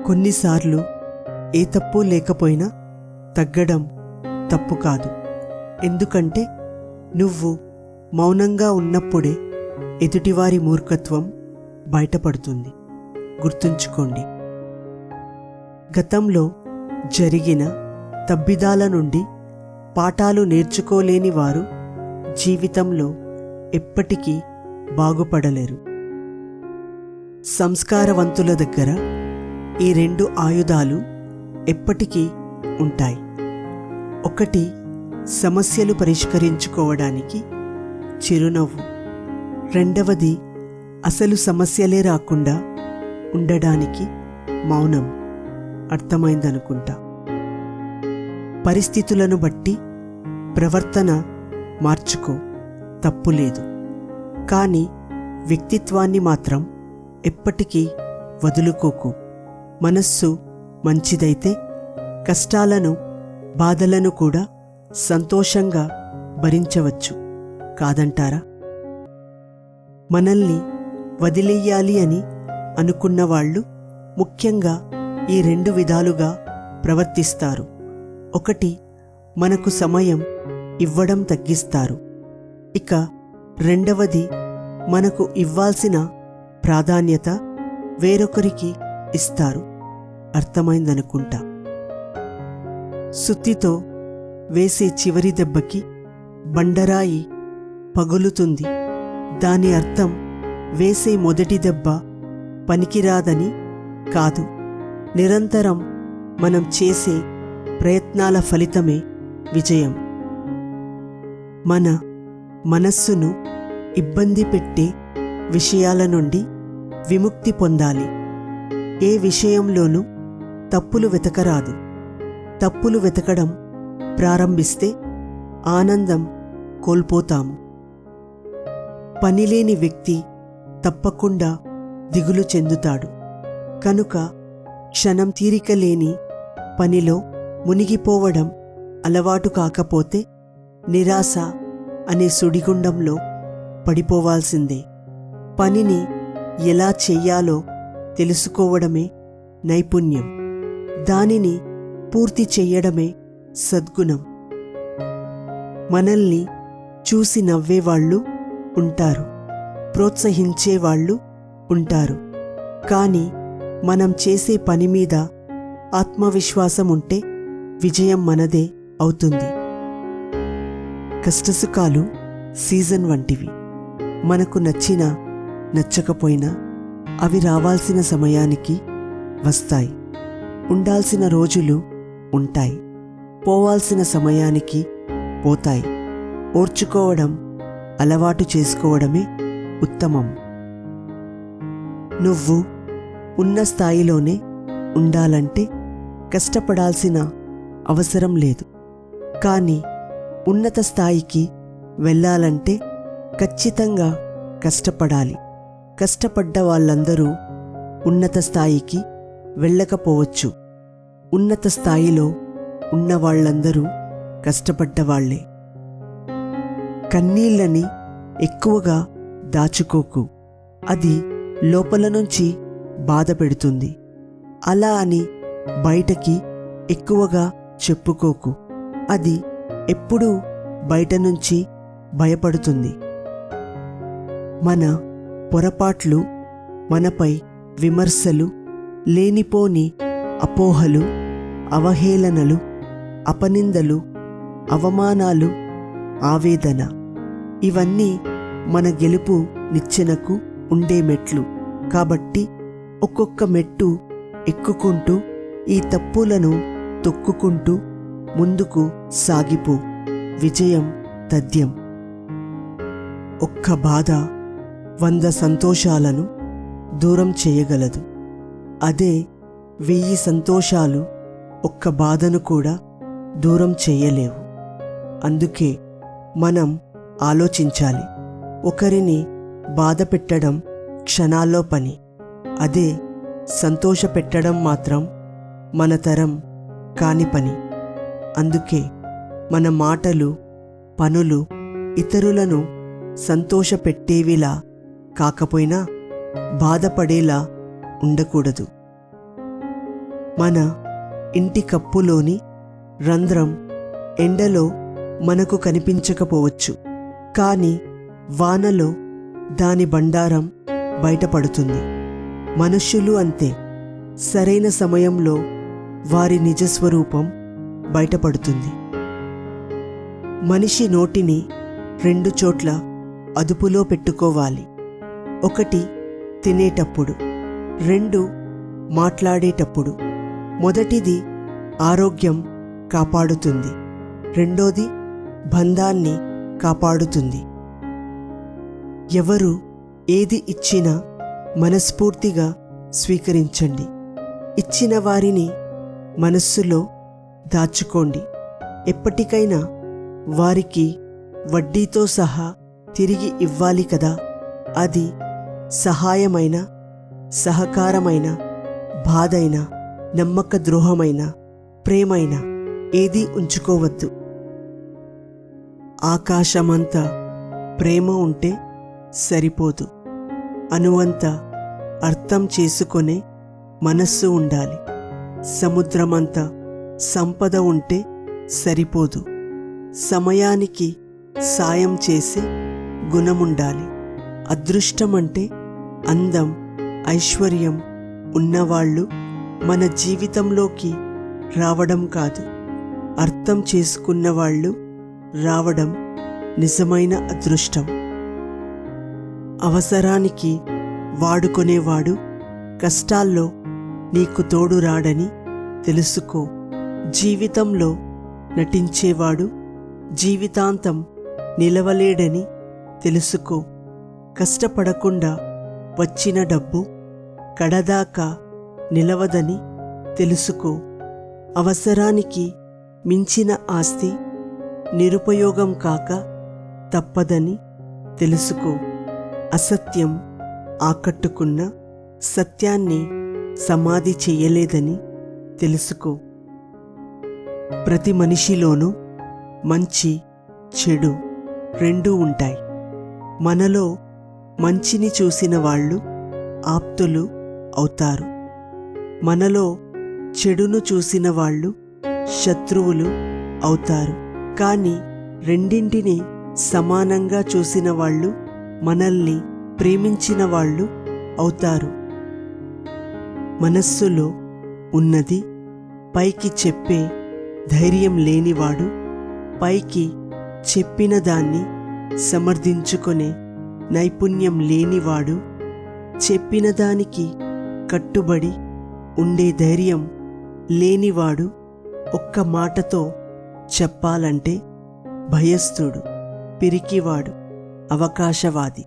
కొన్నిసార్లు ఏ తప్పు లేకపోయినా తగ్గడం తప్పు కాదు. ఎందుకంటే నువ్వు మౌనంగా ఉన్నప్పుడే ఎదుటివారి మూర్ఖత్వం బయటపడుతుంది. గుర్తుంచుకోండి, గతంలో జరిగిన తప్పిదాల నుండి పాఠాలు నేర్చుకోలేని వారు జీవితంలో ఎప్పటికీ బాగుపడలేరు. సంస్కారవంతుల దగ్గర ఈ రెండు ఆయుధాలు ఎప్పటికీ ఉంటాయి. ఒకటి సమస్యలు పరిష్కరించుకోవడానికి చిరునవ్వు, రెండవది అసలు సమస్యలే రాకుండా ఉండడానికి మౌనం. అర్థమైందనుకుంటా. పరిస్థితులను బట్టి ప్రవర్తన మార్చుకో, తప్పులేదు. కానీ వ్యక్తిత్వాన్ని మాత్రం ఎప్పటికీ వదులుకోకు. మనస్సు మంచిదైతే కష్టాలను, బాధలను కూడా సంతోషంగా భరించవచ్చు, కాదంటారా? మనల్ని వదిలేయాలి అని అనుకున్న వాళ్ళు ముఖ్యంగా ఈ రెండు విధాలుగా ప్రవర్తిస్తారు. ఒకటి, మనకు సమయం ఇవ్వడం తగ్గిస్తారు. ఇక రెండవది, మనకు ఇవ్వాల్సిన ప్రాధాన్యత వేరొకరికి ఇస్తారు. అర్థమైందనుకుంటా. సుత్తితో వేసే చివరి దెబ్బకి బండరాయి పగులుతుంది. దాని అర్థం వేసే మొదటి దెబ్బ పనికిరాదని కాదు. నిరంతరం మనం చేసే ప్రయత్నాల ఫలితమే విజయం. మన మనస్సును ఇబ్బంది పెట్టే విషయాల నుండి విముక్తి పొందాలి. ఏ విషయంలోనూ తప్పులు వెతకరాదు. తప్పులు వెతకడం ప్రారంభిస్తే ఆనందం కోల్పోతాము. పనిలేని వ్యక్తి తప్పకుండా దిగులు చెందుతాడు. కనుక క్షణం తీరిక లేని పనిలో మునిగిపోవడం అలవాటు కాకపోతే నిరాశ అనే సుడిగుండంలో పడిపోవాల్సిందే. పనిని ఎలా చెయ్యాలో తెలుసుకోవడమే నైపుణ్యం. దానిని పూర్తి చెయ్యడమే సద్గుణం. మనల్ని చూసి నవ్వేవాళ్ళు ఉంటారు, ప్రోత్సహించేవాళ్ళు ఉంటారు. కానీ మనం చేసే పని మీద ఆత్మవిశ్వాసం ఉంటే విజయం మనదే అవుతుంది. కష్టసుఖాలు సీజన్ వంటివి. మనకు నచ్చినా నచ్చకపోయినా అవి రావాల్సిన సమయానికి వస్తాయి. ఉండాల్సిన రోజులు ఉంటాయి, పోవాల్సిన సమయానికి పోతాయి. ఓర్చుకోవడం అలవాటు చేసుకోవడమే ఉత్తమం. నువ్వు ఉన్న స్థాయిలోనే ఉండాలంటే కష్టపడాల్సిన అవసరం లేదు. కానీ ఉన్నత స్థాయికి వెళ్ళాలంటే ఖచ్చితంగా కష్టపడాలి. కష్టపడ్డ వాళ్ళందరూ ఉన్నత స్థాయికి వెళ్ళకపోవచ్చు. ఉన్నత స్థాయిలో ఉన్న వాళ్ళందరూ కష్టపడ్డవాళ్లే. కన్నీళ్ళని ఎక్కువగా దాచుకోకు, అది లోపల నుంచి బాధ పెడుతుంది. అలా అని బయటకి ఎక్కువగా చెప్పుకోకు, అది ఎప్పుడూ బయట నుంచి భయపడుతుంది. మన పొరపాట్లు, మనపై విమర్శలు, లేనిపోని అపోహలు, అవహేళనలు, అపనిందలు, అవమానాలు, ఆవేదన, ఇవన్నీ మన గెలుపు నిచ్చెనకు ఉండే మెట్లు. కాబట్టి ఒక్కొక్క మెట్టు ఎక్కుకుంటూ ఈ తప్పులను తొక్కుకుంటూ ముందుకు సాగిపో. విజయం తథ్యం. ఒక్క బాధ 100 సంతోషాలను దూరం చేయగలదు. అదే 1000 సంతోషాలు ఒక్క బాధను కూడా దూరం చేయలేవు. అందుకే మనం ఆలోచించాలి. ఒకరిని బాధ పెట్టడం క్షణాల్లో పని, అదే సంతోష పెట్టడం మాత్రం మన తరం కాని పని. అందుకే మన మాటలు, పనులు ఇతరులను సంతోషపెట్టేవిలా కాకపోయినా బాధపడేలా ఉండకూడదు. మన ఇంటి కప్పులోని రంధ్రం ఎండలో మనకు కనిపించకపోవచ్చు, కానీ వానలో దాని బండారం బయటపడుతుంది. మనుష్యులు అంతే, సరైన సమయంలో వారి నిజస్వరూపం బయటపడుతుంది. మనిషి నోటిని 2 చోట్ల అదుపులో పెట్టుకోవాలి. 1 తినేటప్పుడు, 2 మాట్లాడేటప్పుడు. మొదటిది ఆరోగ్యం కాపాడుతుంది, రెండోది బంధాన్ని కాపాడుతుంది. ఎవరు ఏది ఇచ్చినా మనస్ఫూర్తిగా స్వీకరించండి. ఇచ్చిన వారిని మనస్సులో దాచుకోండి. ఎప్పటికైనా వారికి వడ్డీతో సహా తిరిగి ఇవ్వాలి కదా. అది సహాయమైన, సహకారమైన, బాధైన, నమ్మక ద్రోహమైన, ప్రేమైన ఏదీ ఉంచుకోవద్దు. ఆకాశమంతా ప్రేమ ఉంటే సరిపోదు, అనువంత అర్థం చేసుకొనే మనస్సు ఉండాలి. సముద్రమంతా సంపద ఉంటే సరిపోదు, సమయానికి సాయం చేసే గుణముండాలి. అదృష్టమంటే అందం, ఐశ్వర్యం ఉన్నవాళ్ళు మన జీవితంలోకి రావడం కాదు, అర్థం చేసుకున్న వాళ్ళు రావడం నిజమైన అదృష్టం. అవసరానికి వాడుకొనేవాడు కష్టాల్లో నీకు తోడు రాడని తెలుసుకో. జీవితంలో నటించేవాడు జీవితాంతం నిలవలేడని తెలుసుకో. కష్టపడకుండా వచ్చిన డబ్బు కడదాకా నిలవదని తెలుసుకో. అవసరానికి మించిన ఆస్తి నిరుపయోగం కాక తప్పదని తెలుసుకో. అసత్యం ఆకట్టుకున్న సత్యాన్ని సమాధి చెయ్యలేదని తెలుసుకో. ప్రతి మనిషిలోనూ మంచి, చెడు 2 ఉంటాయి. మనలో మంచిని చూసిన వాళ్ళు ఆప్తులు అవుతారు, మనలో చెడును చూసిన వాళ్ళు శత్రువులు అవుతారు. కానీ రెండింటిని సమానంగా చూసిన వాళ్ళు మనల్ని ప్రేమించిన వాళ్ళు అవుతారు. మనస్సులో ఉన్నది పైకి చెప్పే ధైర్యం లేనివాడు, పైకి చెప్పిన దాన్ని సమర్థించుకునే నైపుణ్యం లేనివాడు, చెప్పిన దానికి కట్టుబడి ఉండే ధైర్యం లేనివాడు, ఒక్క మాటతో చెప్పాలంటే భయస్థుడు, పిరికివాడు, అవకాశవాది.